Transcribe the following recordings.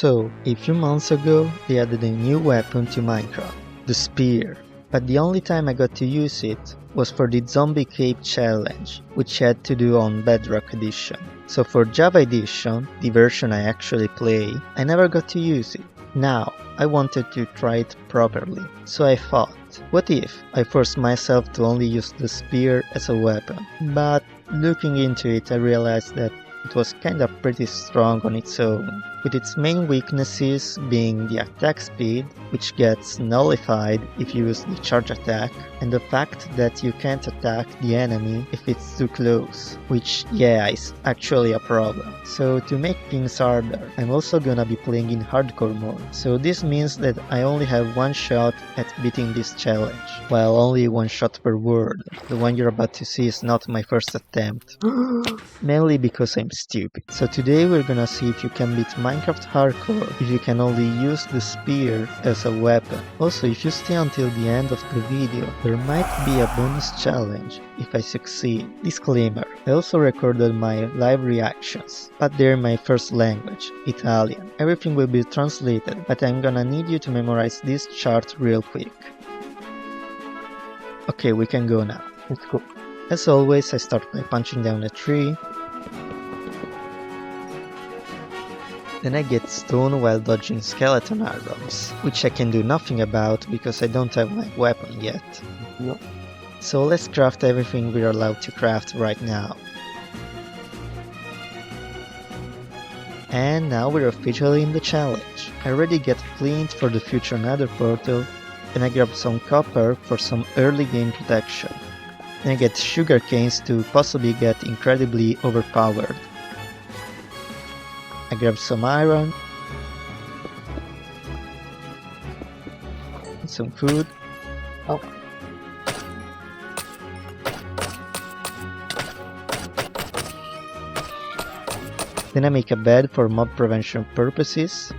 So, a few months ago, they added a new weapon to Minecraft, the spear. But the only time I got to use it was for the Zombie Cape challenge, which I had to do on Bedrock Edition. So for Java Edition, the version I actually play, I never got to use it. Now, I wanted to try it properly, so I thought, what if I forced myself to only use the spear as a weapon? But looking into it, I realized that it was kinda pretty strong on its own, with its main weaknesses being the attack speed, which gets nullified if you use the charge attack, and the fact that you can't attack the enemy if it's too close, which yeah, is actually a problem. So to make things harder, I'm also gonna be playing in hardcore mode, so this means that I only have one shot at beating this challenge, while only one shot per world. The one you're about to see is not my first attempt, mainly because I'm stupid. So today we're gonna see if you can beat Minecraft Hardcore if you can only use the spear as a weapon. Also, if you stay until the end of the video, there might be a bonus challenge if I succeed. Disclaimer, I also recorded my live reactions, but they're my first language, Italian. Everything will be translated, but I'm gonna need you to memorize this chart real quick. Okay, we can go now. Let's go. As always, I start by punching down a tree. Then I get stoned while dodging skeleton arrows, which I can do nothing about because I don't have my weapon yet. Yep. So let's craft everything we're allowed to craft right now. And now we're officially in the challenge. I already get flint for the future nether portal, and I grab some copper for some early game protection. Then I get sugar canes to possibly get incredibly overpowered. I grab some iron, and some food. Oh. Then I make a bed for mob prevention purposes.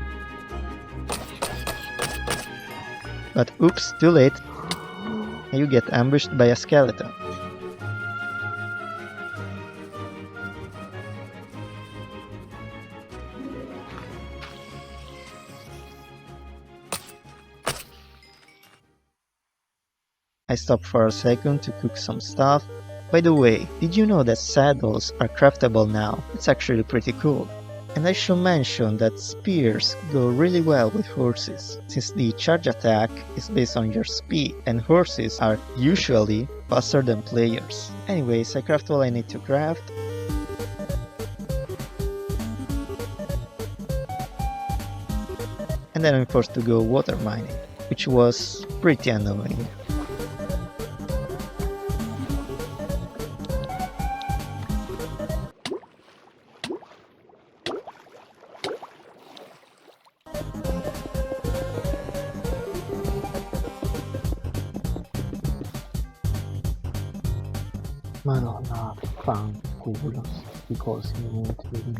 But oops, too late. And you get ambushed by a skeleton. I stop for a second to cook some stuff. By the way, did you know that saddles are craftable now? It's actually pretty cool. And I should mention that spears go really well with horses, since the charge attack is based on your speed, and horses are usually faster than players. Anyways, I craft all I need to craft. And then I'm forced to go water mining, which was pretty annoying. Madonna, fanculo, sti cosi inutili.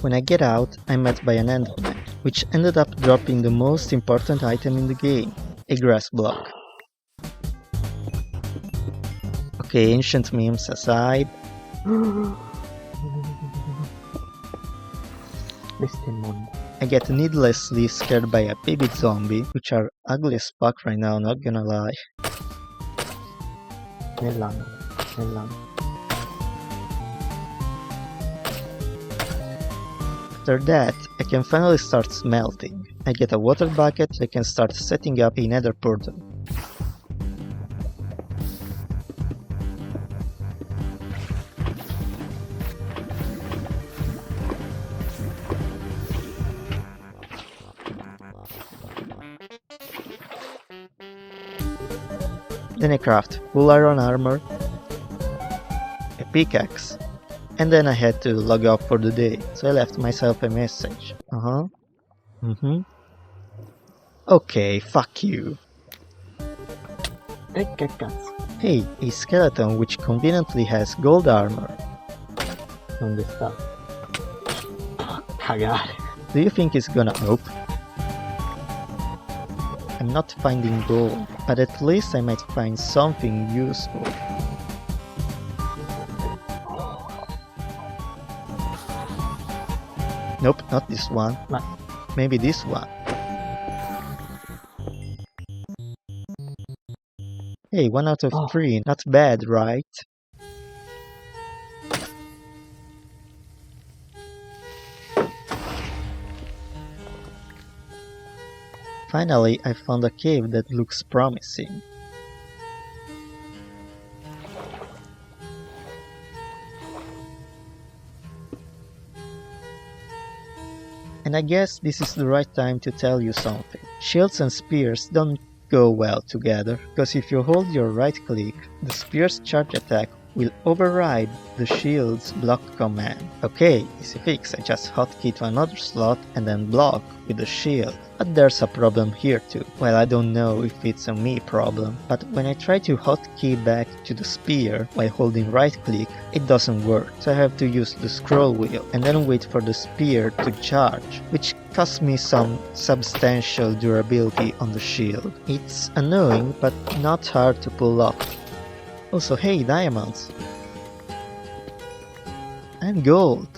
When I get out, I'm met by an enderman, which ended up dropping the most important item in the game, a grass block. Okay, ancient memes aside. I get needlessly scared by a baby zombie, which are ugly as fuck right now, not gonna lie. Nell'angolo. After that, I can finally start smelting. I get a water bucket so I can start setting up a nether portal. Then I craft full iron armor, a pickaxe, and then I had to log off for the day, so I left myself a message. Okay, fuck you. E che cazzo? Hey, a skeleton which conveniently has gold armor. Dove sta? Cagare. Do you think it's gonna open? I'm not finding gold, but at least I might find something useful. Nope, not this one. What? Maybe this one. Hey, 1 out of 3. Not bad, right? Finally, I found a cave that looks promising. And I guess this is the right time to tell you something. Shields and spears don't go well together, because if you hold your right click, the spear's charge attack will override the shield's block command. Okay, easy fix, I just hotkey to another slot and then block with the shield. But there's a problem here too. Well, I don't know if it's a me problem, but when I try to hotkey back to the spear while holding right click, it doesn't work. So I have to use the scroll wheel and then wait for the spear to charge, which costs me some substantial durability on the shield. It's annoying, but not hard to pull off. Also, hey, diamonds! And gold!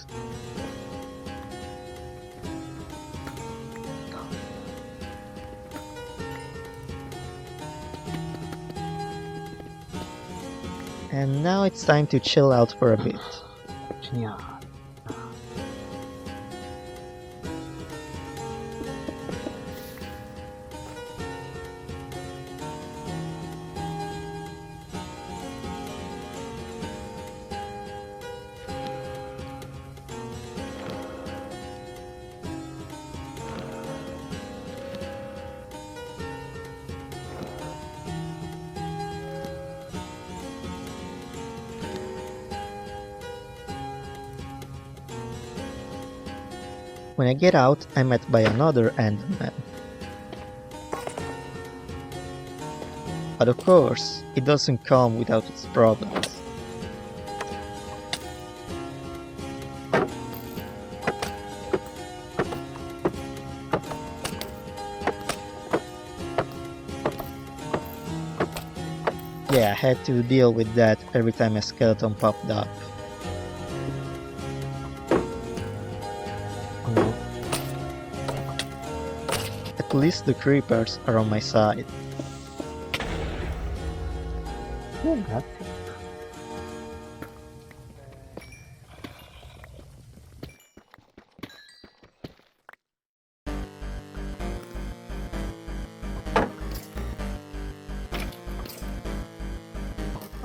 And now it's time to chill out for a bit. Yeah. When I get out, I'm met by another Enderman. But of course, it doesn't come without its problems. Yeah, I had to deal with that every time a skeleton popped up. At least the creepers are on my side. Yeah, that's it.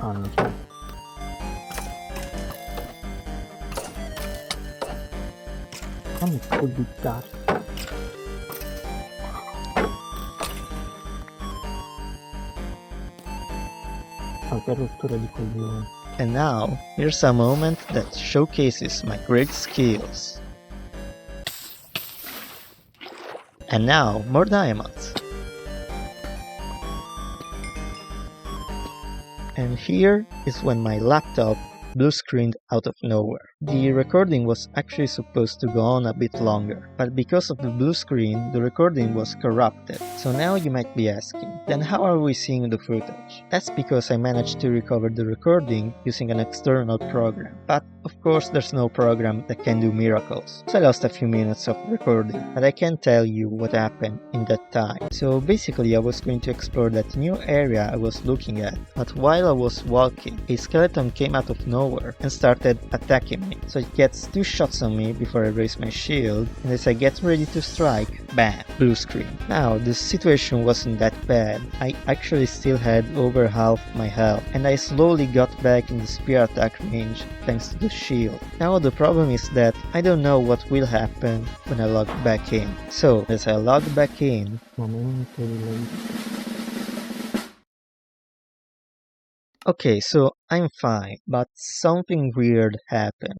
Honestly. Come could be that. And now, here's a moment that showcases my great skills. And now, more diamonds. And here is when my laptop blue screened out of nowhere. The recording was actually supposed to go on a bit longer, but because of the blue screen, the recording was corrupted. So now you might be asking, then how are we seeing the footage? That's because I managed to recover the recording using an external program. But of course there's no program that can do miracles. So I lost a few minutes of recording, but I can tell you what happened in that time. So basically I was going to explore that new area I was looking at, but while I was walking, a skeleton came out of nowhere and started attacking me. So it gets 2 shots on me before I raise my shield, and as I get ready to strike, bam, blue screen. Now, the situation wasn't that bad. I actually still had over half my health, and I slowly got back in the spear attack range thanks to the shield. Now the problem is that I don't know what will happen when I log back in. So, as I log back in, okay, so I'm fine, but something weird happened.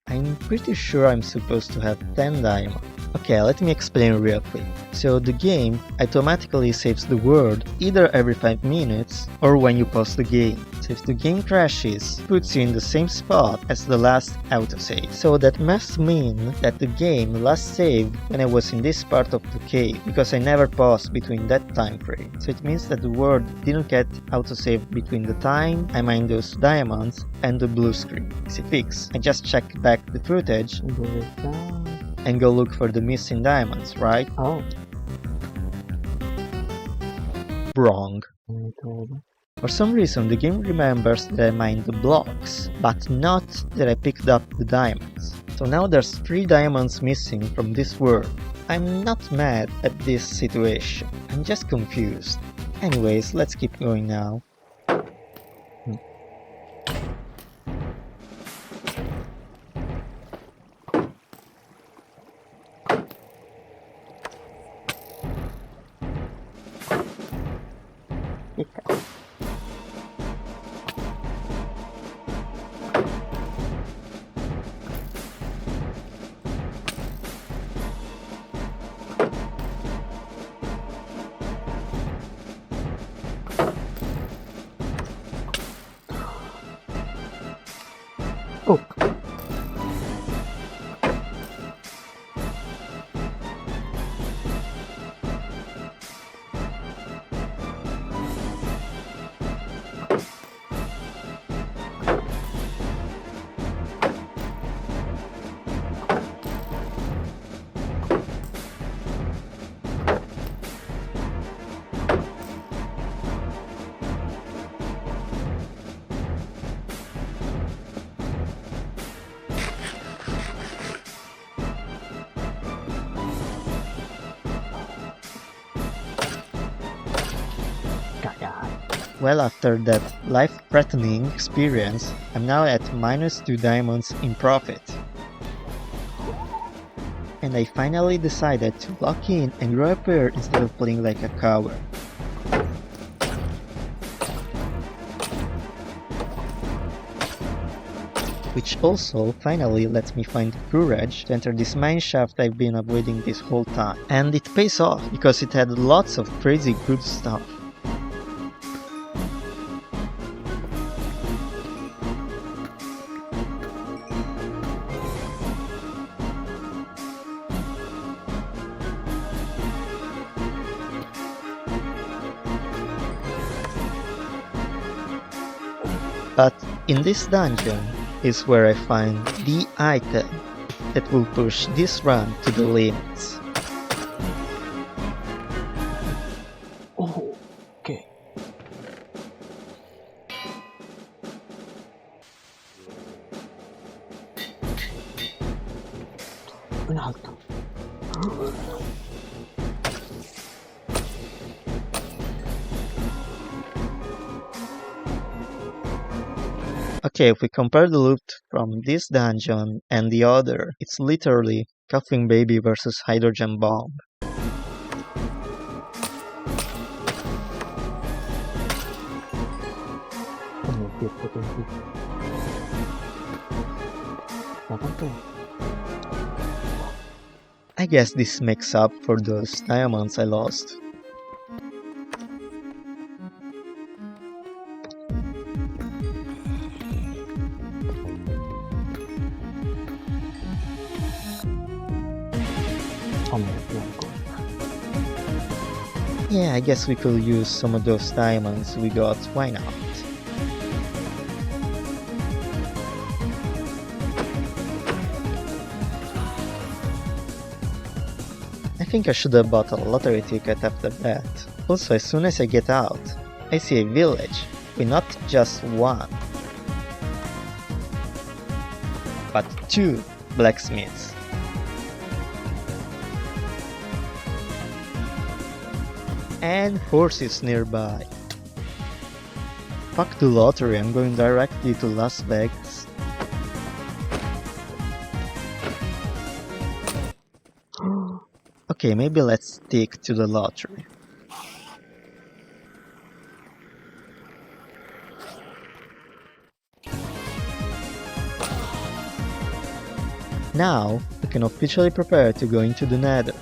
I'm pretty sure I'm supposed to have 10 diamonds. Okay, let me explain real quick. So the game automatically saves the world either every 5 minutes or when you pause the game. So if the game crashes, it puts you in the same spot as the last autosave. So that must mean that the game last saved when I was in this part of the cave, because I never paused between that time frame. So it means that the world didn't get autosaved between the time I mined those diamonds and the blue screen. Easy fix. I just check back the footage and go look for the missing diamonds, right? Oh. Wrong. For some reason the game remembers that I mined the blocks, but not that I picked up the diamonds. So now there's 3 diamonds missing from this world. I'm not mad at this situation, I'm just confused. Anyways, let's keep going now. Oh. Well, after that life-threatening experience, I'm now at -2 diamonds in profit. And I finally decided to lock in and repair instead of playing like a coward. Which also finally lets me find the courage to enter this mine shaft I've been avoiding this whole time. And it pays off because it had lots of crazy good stuff. But in this dungeon is where I find the item that will push this run to the limits. Oh, okay. Un alto. Okay, if we compare the loot from this dungeon and the other, it's literally Coughing Baby versus Hydrogen Bomb. I guess this makes up for those diamonds I lost. Yeah, I guess we could use some of those diamonds we got, why not? I think I should have bought a lottery ticket after that. Also, as soon as I get out, I see a village with not just one, but 2 blacksmiths. And horses nearby. Fuck the lottery, I'm going directly to Las Vegas. Okay, maybe let's stick to the lottery. Now, we can officially prepare to go into the Nether.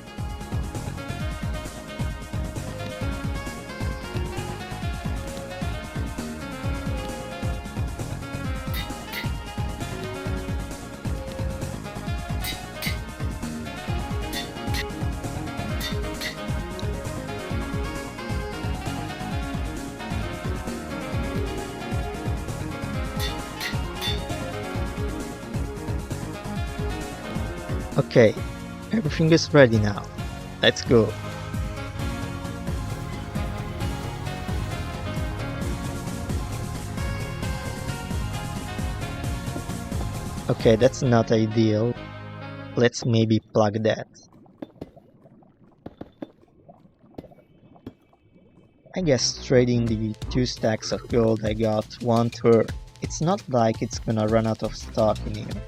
Okay, everything is ready now. Let's go. Okay, that's not ideal. Let's maybe plug that. I guess trading the 2 stacks of gold I got won't hurt. It's not like it's gonna run out of stock in here.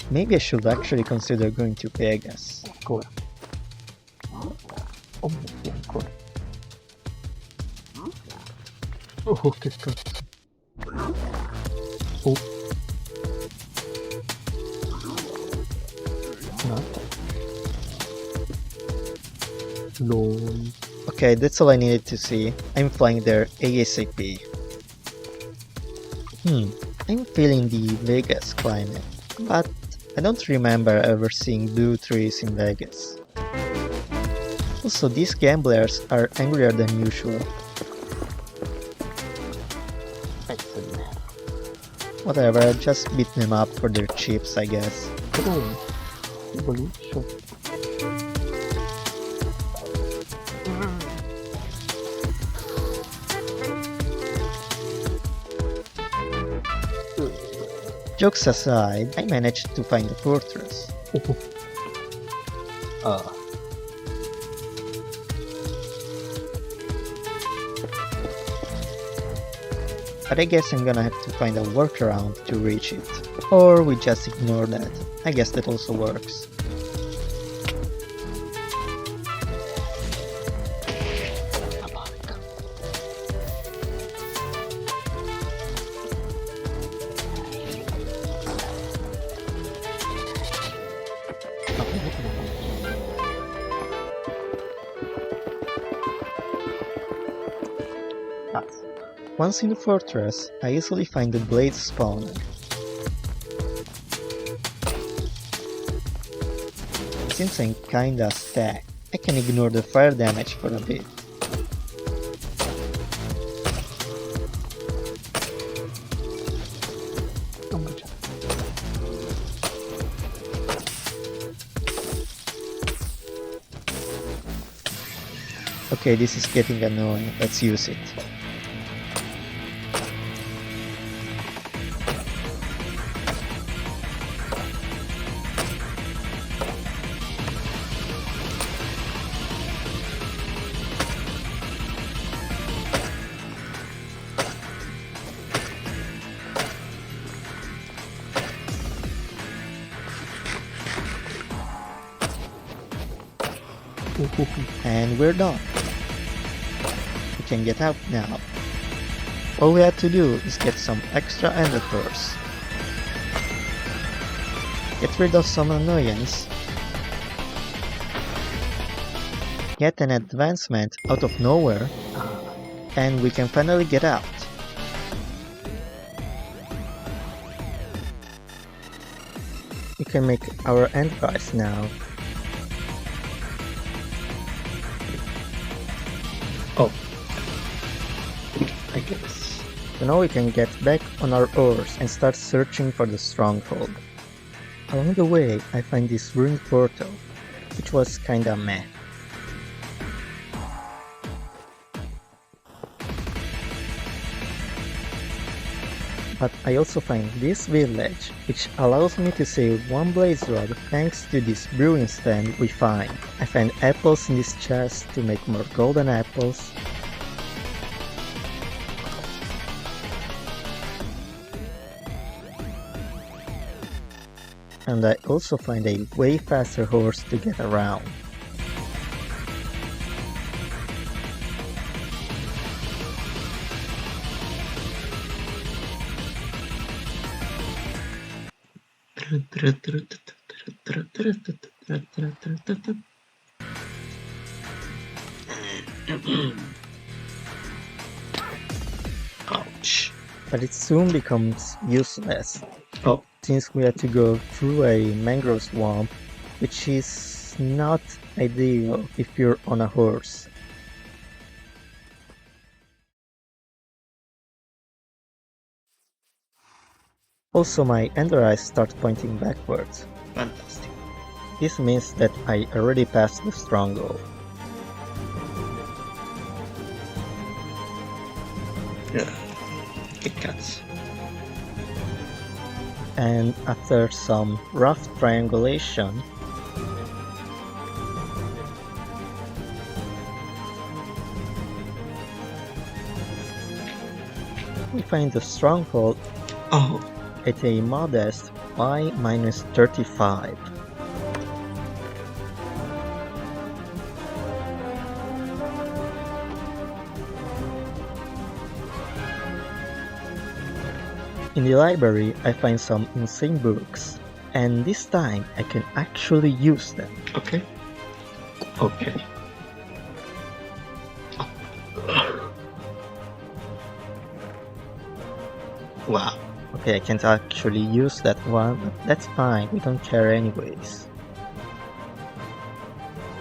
Maybe I should actually consider going to Vegas. Ancora. Oh mio Dio, ancora. Oh, che cazzo. Oh. Un'altra. LOL. Okay, that's all I needed to see. I'm flying there ASAP. I'm feeling the Vegas climate, but I don't remember ever seeing blue trees in Vegas. Also, these gamblers are angrier than usual. Whatever, I'll just beat them up for their chips, I guess. Evolution. Jokes aside, I managed to find the fortress. But I guess I'm gonna have to find a workaround to reach it. Or we just ignore that. I guess that also works. Once in the fortress, I easily find the blade spawner. Since I'm kinda stacked, I can ignore the fire damage for a bit. Okay, this is getting annoying, let's use it. And we're done. We can get out now. All we have to do is get some extra ender pearls. Get rid of some annoyance. Get an advancement out of nowhere. And we can finally get out. We can make our end price now. Oh, I guess. So now we can get back on our oars and start searching for the stronghold. Along the way, I find this ruined portal, which was kinda meh. But I also find this village, which allows me to save one blaze rod thanks to this brewing stand we find. I find apples in this chest to make more golden apples. And I also find a way faster horse to get around. Ouch. But it soon becomes useless, Oh, since we had to go through a mangrove swamp, which is not ideal if you're on a horse. Also, my ender eyes start pointing backwards. fantastic. This means that I already passed the stronghold. Yeah. Kit Kats. And after some rough triangulation, we find the stronghold Oh, at a modest y-35. In the library, I find some insane books, and this time I can actually use them. okay. Okay. Wow. Okay, I can't actually use that one, but that's fine, we don't care anyways.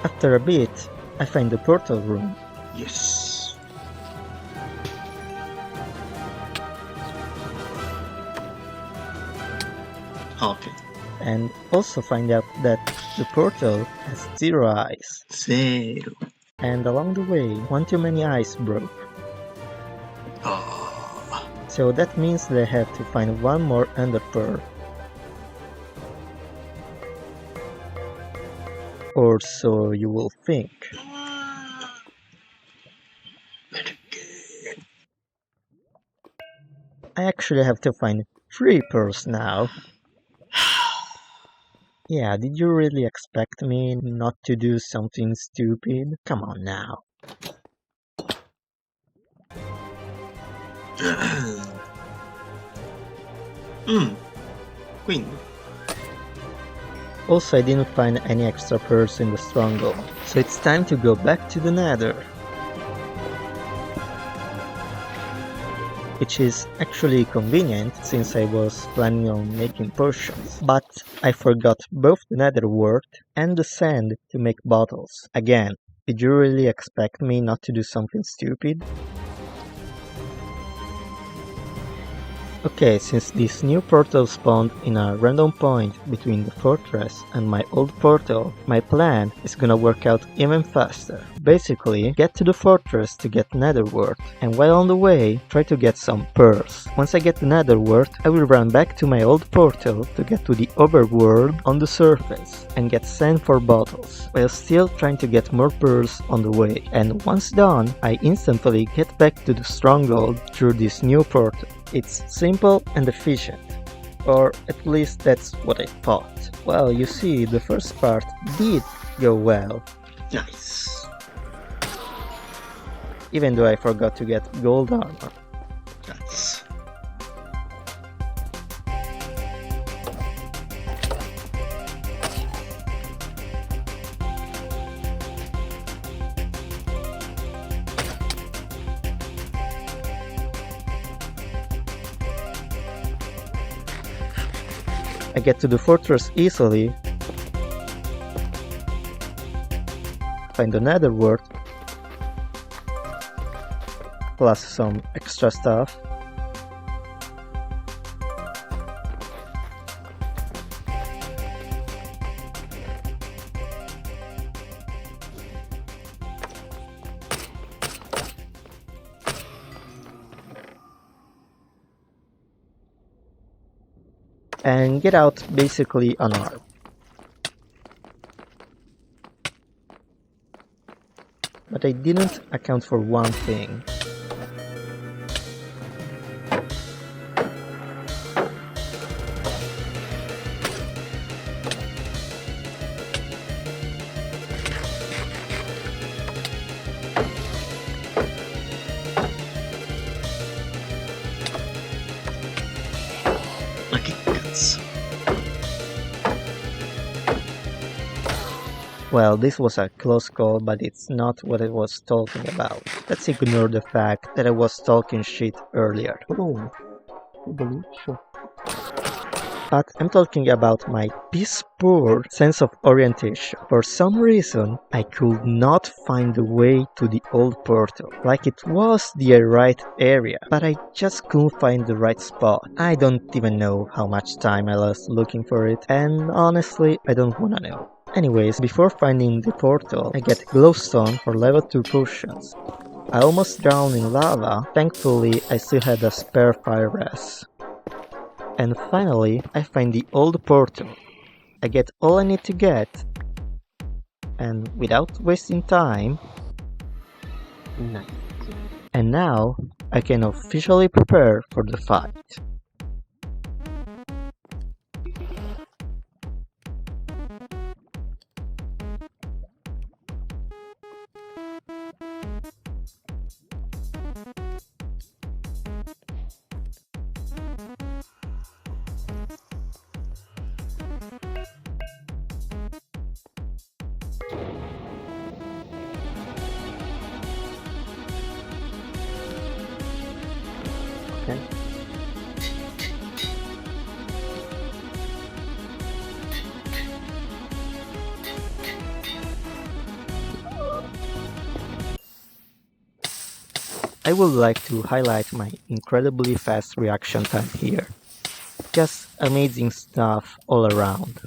After a bit, I find the portal room. Yes. Okay. And also find out that the portal has 0 eyes. 0. And along the way, one too many eyes broke. Oh. So that means that I have to find one more ender pearl. Or so you will think. I actually have to find 3 pearls now. Yeah, did you really expect me not to do something stupid? Come on now. Queen. Also, I didn't find any extra pearls in the stronghold, so it's time to go back to the nether. Which is actually convenient since I was planning on making potions, but I forgot both the nether wart and the sand to make bottles. Again, did you really expect me not to do something stupid? Okay, since this new portal spawned in a random point between the fortress and my old portal, my plan is gonna work out even faster. Basically, get to the fortress to get nether wart, and while on the way, try to get some pearls. Once I get the nether wart, I will run back to my old portal to get to the overworld on the surface, and get sand for bottles, while still trying to get more pearls on the way. And once done, I instantly get back to the stronghold through this new portal. It's simple and efficient, or at least that's what I thought. Well, you see, the first part did go well, Nice. even though I forgot to get gold armor. That's. I get to the fortress easily, find the nether wart, plus some extra stuff, and get out basically unarmed. But I didn't account for one thing. Lucky cats. Well, this was a close call, but it's not what I was talking about. Let's ignore the fact that I was talking shit earlier. Oh, bellissimo. But I'm talking about my piss poor sense of orientation. For some reason, I could not find the way to the old portal. Like it was the right area, but I just couldn't find the right spot. I don't even know how much time I lost looking for it, and honestly, I don't wanna know. Anyways, before finding the portal, I get glowstone for level 2 potions. I almost drowned in lava, thankfully I still had a spare fire res. And finally, I find the old portal. I get all I need to get, and without wasting time, Nice. and now I can officially prepare for the fight. Okay. I would like to highlight my incredibly fast reaction time here. Just amazing stuff all around.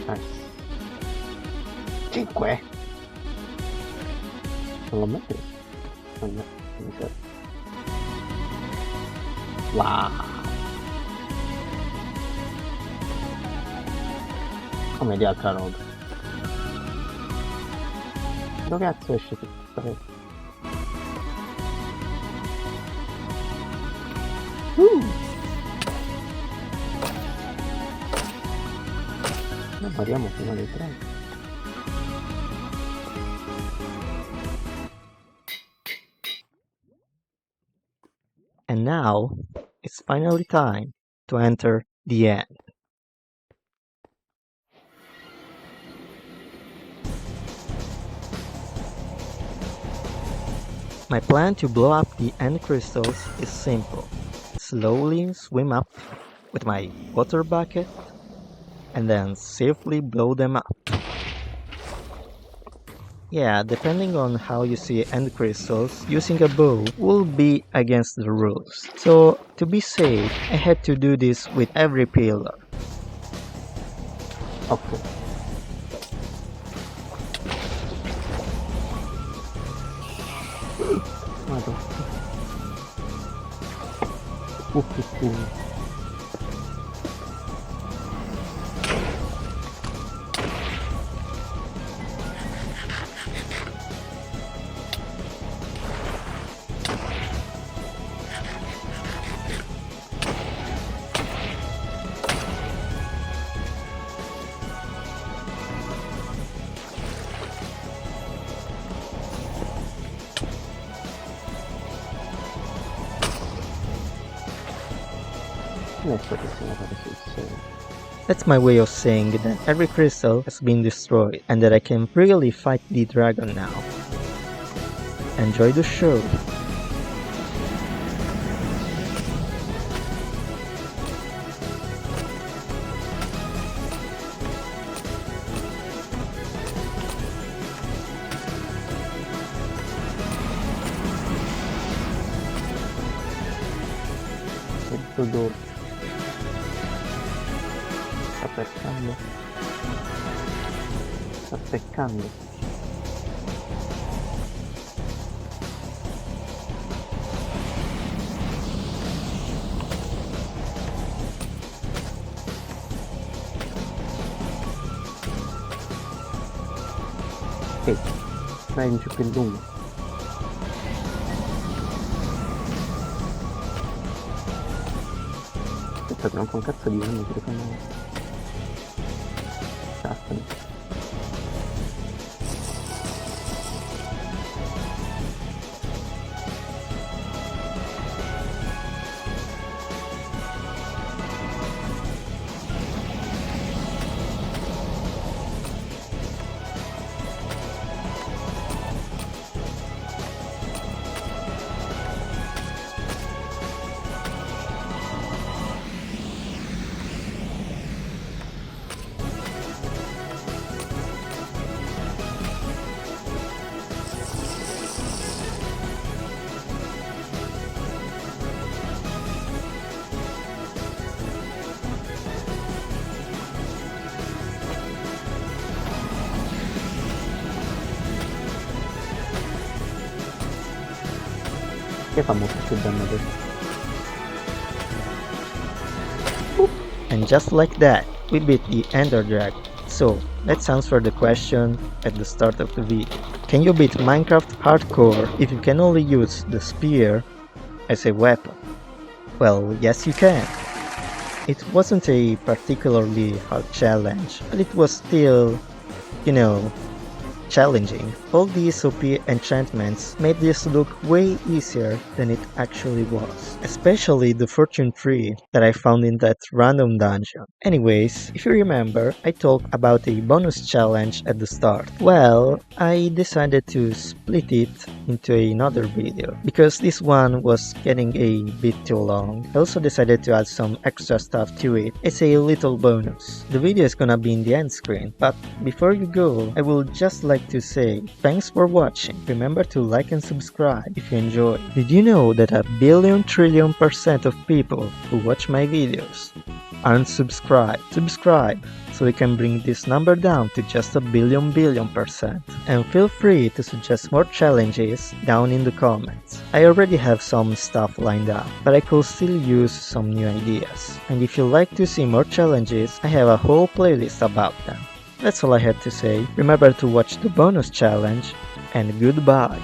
Nice. 5. Non l'ho mai preso. Non mi serve. Wow. Come di altra roba. Dove cazzo esce tutta questa roba? Noi variamo fino alle 3. And now, it's finally time to enter the end. My plan to blow up the end crystals is simple. Slowly swim up with my water bucket and then safely blow them up. Yeah, depending on how you see end crystals, using a bow will be against the rules. So, to be safe, I had to do this with every pillar. Okay. Vado. That's my way of saying that every crystal has been destroyed and that I can really fight the dragon now. Enjoy the show! Tutto sta pescando. Sta peccando. Ehi, dai, non c'è più il lungo. Aspetta, però anche un cazzo di anni che fanno. Cazzo. Che fa molto più danno questo? And just like that, we beat the Ender Dragon. So, let's answer the question at the start of the video. Can you beat Minecraft Hardcore if you can only use the spear as a weapon? Well, yes you can. It wasn't a particularly hard challenge, but it was still, challenging. All these OP enchantments made this look way easier than it actually was. Especially the fortune tree that I found in that random dungeon. Anyways, if you remember, I talked about a bonus challenge at the start. Well, I decided to split it into another video because this one was getting a bit too long. I also decided to add some extra stuff to it as a little bonus. The video is gonna be in the end screen, but before you go, I would just like to say thanks for watching. Remember to like and subscribe if you enjoy. Did you know that 1,000,000,000,000,000% of people who watch my videos aren't subscribed? Subscribe so we can bring this number down to just 1,000,000,000,000%. And feel free to suggest more challenges down in the comments. I already have some stuff lined up, but I could still use some new ideas. And if you like to see more challenges, I have a whole playlist about them. That's all I had to say. Remember to watch the bonus challenge, and goodbye!